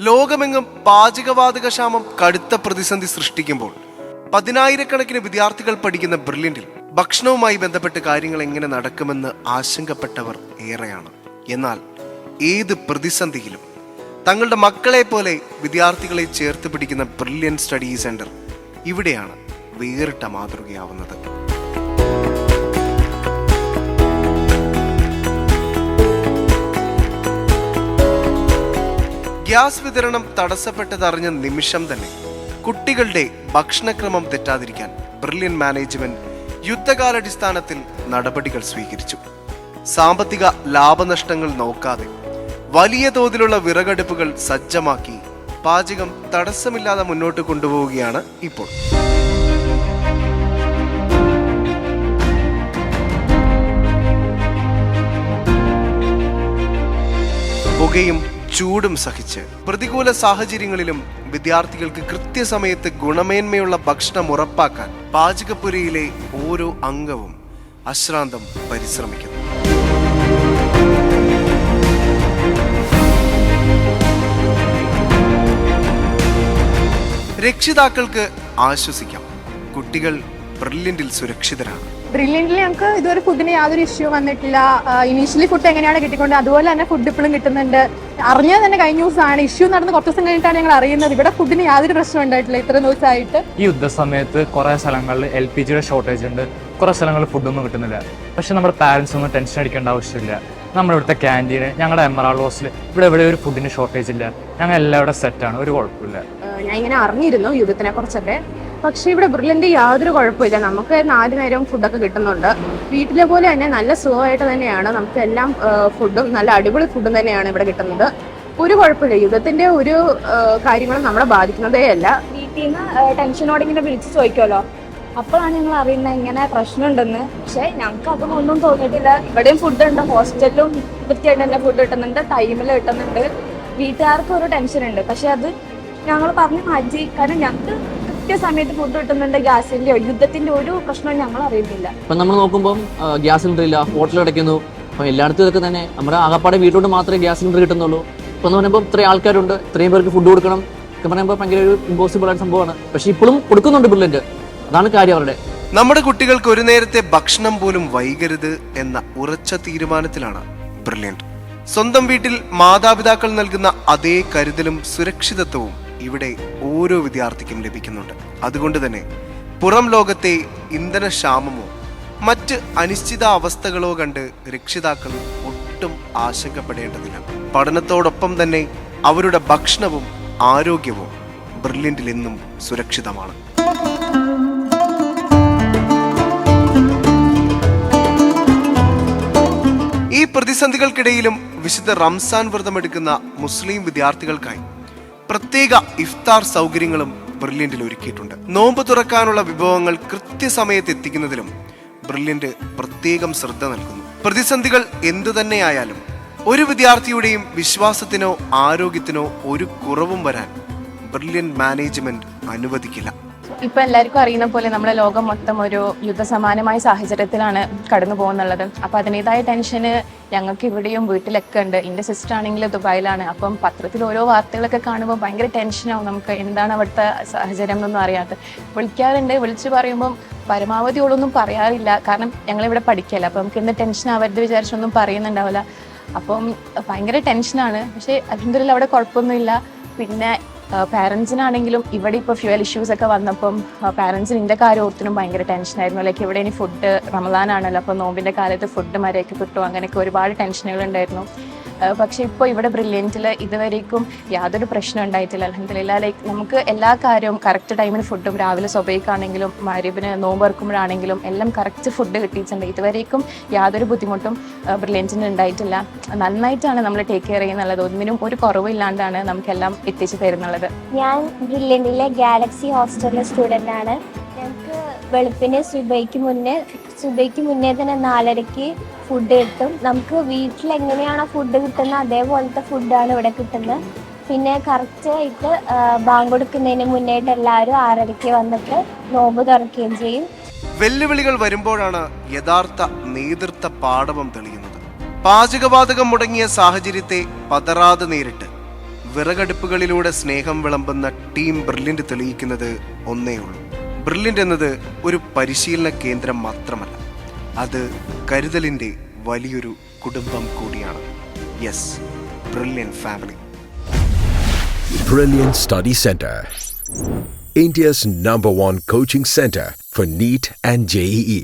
ലോകമെങ്ങും പാചകവാതക ക്ഷാമം കടുത്ത പ്രതിസന്ധി സൃഷ്ടിക്കുമ്പോൾ പതിനായിരക്കണക്കിന് വിദ്യാർത്ഥികൾ പഠിക്കുന്ന ബ്രില്യന്റിൽ ഭക്ഷണവുമായി ബന്ധപ്പെട്ട് കാര്യങ്ങൾ എങ്ങനെ നടക്കുമെന്ന് ആശങ്കപ്പെട്ടവർ ഏറെയാണ്. എന്നാൽ ഏത് പ്രതിസന്ധിയിലും തങ്ങളുടെ മക്കളെ പോലെ വിദ്യാർത്ഥികളെ ചേർത്ത് പിടിക്കുന്ന ബ്രില്യൻ സ്റ്റഡി സെന്റർ ഇവിടെയാണ് വേറിട്ട മാതൃകയാവുന്നത്. ഗ്യാസ് വിതരണം തടസ്സപ്പെട്ടതറിഞ്ഞ നിമിഷം തന്നെ കുട്ടികളുടെ ഭക്ഷണക്രമം തെറ്റാതിരിക്കാൻ ബ്രില്യൻ മാനേജ്മെന്റ് യുദ്ധകാലാടിസ്ഥാനത്തിൽ നടപടികൾ സ്വീകരിച്ചു. സാമ്പത്തിക ലാഭനഷ്ടങ്ങൾ നോക്കാതെ വലിയ തോതിലുള്ള വിറകടുപ്പുകൾ സജ്ജമാക്കി പാചകം തടസ്സമില്ലാതെ മുന്നോട്ട് കൊണ്ടുപോവുകയാണ് ഇപ്പോൾ. പുകയും ചൂടും സഹിച്ച് പ്രതികൂല സാഹചര്യങ്ങളിലും വിദ്യാർത്ഥികൾക്ക് കൃത്യസമയത്ത് ഗുണമേന്മയുള്ള ഭക്ഷണം ഉറപ്പാക്കാൻ പാചകപ്പുരയിലെ ഓരോ അംഗവും അശ്രാന്തം പരിശ്രമിക്കുന്നു. രക്ഷിതാക്കൾക്ക് ആശ്വസിക്കാം, കുട്ടികൾ ബ്രില്യന്റിൽ സുരക്ഷിതരാണ്. ബ്രില്യന്റിൽ ഞങ്ങൾക്ക് ഇതുവരെ ഫുഡിന് യാതൊരു ഇഷ്യൂ വന്നിട്ടില്ല. ഇനീഷ്യലി ഫുഡ് എങ്ങനെയാണ് കിട്ടിക്കൊണ്ട് അതുപോലെ തന്നെ ഫുഡ് ഇപ്പോഴും കിട്ടുന്നുണ്ട്. അറിഞ്ഞത് തന്നെ കഴിഞ്ഞ ദിവസമാണ്. ഇഷ്യൂ നടന്ന് കുറച്ച് ദിവസം കഴിഞ്ഞിട്ടാണ് ഞങ്ങൾ അറിയുന്നത്. ഇവിടെ ഫുഡിന് യാതൊരു പ്രശ്നം ഉണ്ടായിട്ടില്ല ഇത്ര ദിവസമായിട്ട്. ഈ യുദ്ധസമയത്ത് കുറെ സ്ഥലങ്ങളിൽ LPG ഷോർട്ടേജ് ഉണ്ട്, കുറെ സ്ഥലങ്ങളിൽ ഫുഡൊന്നും കിട്ടുന്നില്ല. പക്ഷെ നമ്മുടെ പാരന്റ്സ് ഒന്നും ടെൻഷൻ അടിക്കേണ്ട ആവശ്യമില്ല. നമ്മുടെ ഇവിടുത്തെ ക്യാൻറ്റീന്, ഞങ്ങളുടെ എമറാൾഡ് ഹോസ്റ്റൽ, ഇവിടെ ഒരു ഫുഡിന് ഷോർട്ടേജ് ഇല്ല. ഞങ്ങൾ എല്ലാവരുടെ സെറ്റാണ്, ഒരു കുഴപ്പമില്ല. ഞാൻ ഇങ്ങനെ അറിഞ്ഞിരുന്നു യുദ്ധത്തിനെ കുറിച്ചൊക്കെ, പക്ഷെ ഇവിടെ ബ്രില്യന്റ് യാതൊരു കുഴപ്പമില്ല. നമുക്ക് 4 നേരവും ഫുഡൊക്കെ കിട്ടുന്നുണ്ട്. വീട്ടിലെ പോലെ തന്നെ നല്ല സുഖമായിട്ട് തന്നെയാണ് നമുക്ക് എല്ലാം ഫുഡും നല്ല അടിപൊളി ഫുഡും തന്നെയാണ് ഇവിടെ കിട്ടുന്നത്. ഒരു കുഴപ്പമില്ല. യുദ്ധത്തിന്റെ ഒരു കാര്യങ്ങളും നമ്മളെ ബാധിക്കുന്നതേ അല്ല. വീട്ടിൽ നിന്ന് ടെൻഷനോടെ ഇങ്ങനെ വിളിച്ച് ചോദിക്കുമല്ലോ, അപ്പോഴാണ് ഞങ്ങൾ അറിയുന്നത് ഇങ്ങനെ പ്രശ്നമുണ്ടെന്ന്. പക്ഷെ ഞങ്ങൾക്ക് അതൊന്നും ഒന്നും തോന്നിയിട്ടില്ല. ഇവിടെയും ഫുഡ് ഉണ്ട്, ഹോസ്റ്റലിലും വൃത്തിയായിട്ട് തന്നെ ഫുഡ് കിട്ടുന്നുണ്ട്, ടൈമിൽ കിട്ടുന്നുണ്ട്. വീട്ടുകാർക്ക് ഒരു ടെൻഷൻ ഉണ്ട്, പക്ഷെ അത് ഞങ്ങൾ പറഞ്ഞ് മാറ്റി. കാരണം ഞങ്ങൾക്ക് കൃത്യസമയത്ത് ഫുഡ് കിട്ടുന്നുണ്ട്. ഗ്യാസിന്റെ യുദ്ധത്തിന്റെ ഒരു പ്രശ്നവും ഞങ്ങൾ അറിയുന്നില്ല. ഇപ്പം നമ്മൾ നോക്കുമ്പോൾ ഗ്യാസ് സിലിണ്ടർ ഇല്ല, ഹോട്ടൽ അടയ്ക്കുന്നു. അപ്പം എല്ലായിടത്തും ഇതൊക്കെ തന്നെ. നമ്മുടെ ആകപ്പാടെ വീട്ടിലോട്ട് മാത്രമേ ഗ്യാസ് സിലിണ്ടർ കിട്ടുന്നുള്ളൂ. ഇപ്പം എന്ന് പറയുമ്പോൾ ഇത്രയും ആൾക്കാരുണ്ട്, ഇത്രയും പേർക്ക് ഫുഡ് കൊടുക്കണം ഒക്കെ പറയുമ്പോൾ ഭയങ്കര ഒരു ഇമ്പോസിബിൾ ആയ സംഭവമാണ്. പക്ഷെ ഇപ്പോഴും കൊടുക്കുന്നുണ്ട് ബ്രില്യന്റ്. അതാണ് കാര്യം അവരുടെ. നമ്മുടെ കുട്ടികൾക്ക് ഒരു നേരത്തെ ഭക്ഷണം പോലും വൈകരുത് എന്ന ഉറച്ച തീരുമാനത്തിലാണ് ബ്രില്യന്റ്. സ്വന്തം വീട്ടിൽ മാതാപിതാക്കൾ നൽകുന്ന അതേ കരുതലും സുരക്ഷിതത്വവും ഇവിടെ ഓരോ വിദ്യാർത്ഥിക്കും ലഭിക്കുന്നുണ്ട്. അതുകൊണ്ട് തന്നെ പുറം ലോകത്തെ ഇന്ധനക്ഷാമമോ മറ്റ് അനിശ്ചിത അവസ്ഥകളോ കണ്ട് രക്ഷിതാക്കൾ ഒട്ടും ആശങ്കപ്പെടേണ്ടതില്ല. പഠനത്തോടൊപ്പം തന്നെ അവരുടെ ഭക്ഷണവും ആരോഗ്യവും ബ്രില്യന്റിൽ എന്നും സുരക്ഷിതമാണ്. ഈ പ്രതിസന്ധികൾക്കിടയിലും വിശുദ്ധ റംസാൻ വ്രതമെടുക്കുന്ന മുസ്ലിം വിദ്യാർത്ഥികൾക്കായി പ്രത്യേക ഇഫ്താർ സൗകര്യങ്ങളും ബ്രില്യന്റിൽ ഒരുക്കിയിട്ടുണ്ട്. നോമ്പ് തുറക്കാനുള്ള വിഭവങ്ങൾ കൃത്യസമയത്ത് എത്തിക്കുന്നതിലും ബ്രില്യന്റ് പ്രത്യേകം ശ്രദ്ധ നൽകുന്നു. പ്രതിസന്ധികൾ എന്തു തന്നെയായാലും ഒരു വിദ്യാർത്ഥിയുടെയും വിശ്വാസത്തിനോ ആരോഗ്യത്തിനോ ഒരു കുറവും വരാൻ ബ്രില്യന്റ് മാനേജ്മെന്റ് അനുവദിക്കില്ല. ഇപ്പൊ എല്ലാവർക്കും അറിയുന്ന പോലെ നമ്മുടെ ലോകം മൊത്തം ഒരു യുദ്ധസമാനമായ സാഹചര്യത്തിലാണ് കടന്നു പോകുന്നുള്ളത്. അപ്പൊ അതിൻ്റെതായ ടെൻഷന് ഞങ്ങൾക്ക് ഇവിടെയും വീട്ടിലൊക്കെ ഉണ്ട്. എൻ്റെ സിസ്റ്റർ ആണെങ്കിൽ ദുബായിലാണ്. അപ്പം പത്രത്തിൽ ഓരോ വാർത്തകളൊക്കെ കാണുമ്പോൾ ഭയങ്കര ടെൻഷനാവും. നമുക്ക് എന്താണ് അവിടുത്തെ സാഹചര്യം എന്നൊന്നും അറിയാത്ത വിളിക്കാറുണ്ട്. വിളിച്ചു പറയുമ്പം പരമാവധി ഓളൊന്നും പറയാറില്ല. കാരണം ഞങ്ങളിവിടെ പഠിക്കല്ല. അപ്പം നമുക്ക് എന്ത് ടെൻഷൻ അവരുടെ വിചാരിച്ചൊന്നും പറയുന്നുണ്ടാവില്ല. അപ്പം ഭയങ്കര ടെൻഷനാണ്. പക്ഷേ അൽഹംദുലില്ലാ അവിടെ കുഴപ്പമൊന്നുമില്ല. പിന്നെ പാരൻസിനാണെങ്കിലും ഇവിടെ ഇപ്പോൾ ഫ്യൂവൽ ഇഷ്യൂസ് ഒക്കെ വന്നപ്പം പാരൻസിന് ഇതിൻ്റെ കാര്യം ഓർത്തിനും ഭയങ്കര ടെൻഷനായിരുന്നു. ലൈക്ക് ഇവിടെ ഇനി ഫുഡ് റമദാനാണല്ലോ, അപ്പോൾ നോമ്പിൻ്റെ കാലത്ത് ഫുഡ് മര്യാദയ്ക്ക് കിട്ടും, അങ്ങനെയൊക്കെ ഒരുപാട് ടെൻഷനുകൾ ഉണ്ടായിരുന്നു. പക്ഷേ ഇപ്പോൾ ഇവിടെ ബ്രില്യന്റിൽ ഇതുവരേക്കും യാതൊരു പ്രശ്നം ഉണ്ടായിട്ടില്ല അൽഹംദുലില്ലാ. ലൈക്ക് നമുക്ക് എല്ലാ കാര്യവും കറക്റ്റ് ടൈമിന് ഫുഡും രാവിലെ സുബഹിക്കാണെങ്കിലും മഗ്‌രിബിന് നോമ്പ് തുറക്കുമ്പോഴാണെങ്കിലും എല്ലാം കറക്റ്റ് ഫുഡ് കിട്ടിയിട്ടുണ്ട്. ഇതുവരേക്കും യാതൊരു ബുദ്ധിമുട്ടും ബ്രില്യന്റിന് ഉണ്ടായിട്ടില്ല. നന്നായിട്ടാണ് നമ്മൾ ടേക്ക് കെയർ ചെയ്യുന്നുള്ളത്. ഒന്നിനും ഒരു കുറവില്ലാണ്ടാണ് നമുക്കെല്ലാം എത്തിച്ചു തരുന്നുള്ളത്. ഞാൻ ബ്രില്യന്റിലെ ഗാലക്സി ഹോസ്റ്റലിലെ സ്റ്റുഡൻ്റ് ആണ്. ഞങ്ങൾക്ക് വെളുപ്പിന് സുബൈക്ക് മുന്നേ തന്നെ 4:30 ഫുഡ് കിട്ടും. നമുക്ക് വീട്ടിൽ എങ്ങനെയാണോ ഫുഡ് കിട്ടുന്നത് അതേപോലത്തെ ഫുഡാണ് ഇവിടെ കിട്ടുന്നത്. പിന്നെ കറക്റ്റായിട്ട് ബാങ്ക് കൊടുക്കുന്നതിന് മുന്നേയിട്ട് എല്ലാവരും 6:30 വന്നിട്ട് നോമ്പ് തുറക്കുകയും ചെയ്യും. വെല്ലുവിളികൾ വരുമ്പോഴാണ് യഥാർത്ഥ നേതൃത്വ പാടവം തെളിയുന്നത്. പാചകവാതകം മുടങ്ങിയ സാഹചര്യത്തെ പതറാതെ നേരിട്ട് വിറകടുപ്പുകളിലൂടെ സ്നേഹം വിളമ്പുന്ന ടീം ബ്രില്യൻ്റ് തെളിയിക്കുന്നത് ഒന്നേ ഉള്ളൂ. ബ്രില്യൻ്റ് എന്നത് ഒരു പരിശീലന കേന്ദ്രം മാത്രമല്ല, അത് കരുതലിൻ്റെ വലിയൊരു കുടുംബം കൂടിയാണ്. Yes, brilliant family. Brilliant Study Center, India's #1 coaching center for NEET and JEE.